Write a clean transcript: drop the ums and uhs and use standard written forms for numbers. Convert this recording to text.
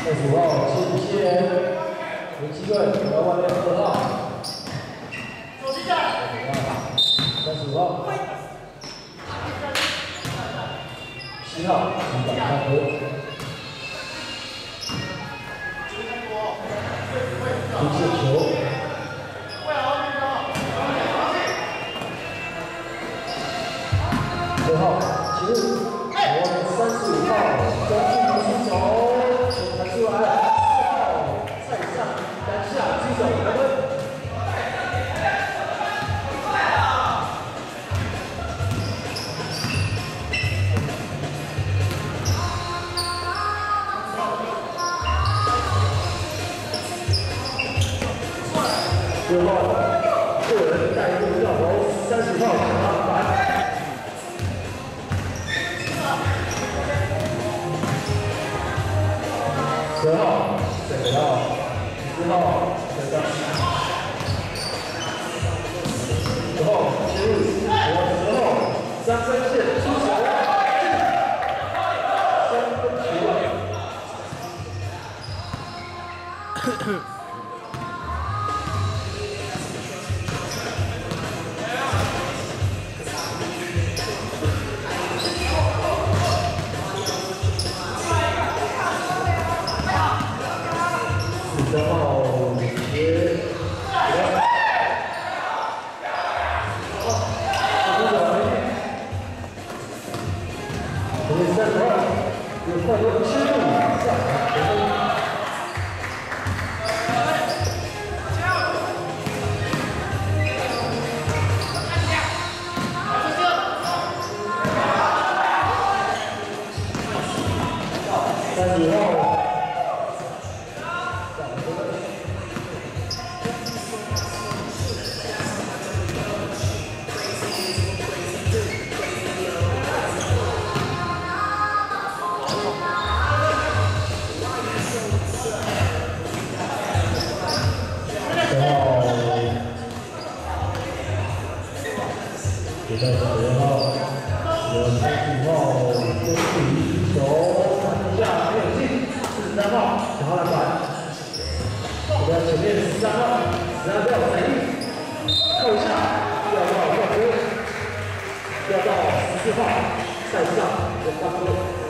25号谢继贤，有机会来外面2号。35号，7号击掌开合，不是球。2号起步，外面35号张俊腾出手。 弹出来，4号蔡尚篮下击手得分。6号个人带动绕头，30号抢板。 2号，再给到4号，再上5号，切入，10号，3分线出手，3分球了。3号接，32，有快乐切入，下场得分。35号。 给到10号，有35号中距球传下没有进，43号想要篮板，给到前面13号，12秒闪应，扣下，掉到14号，赛上有3分。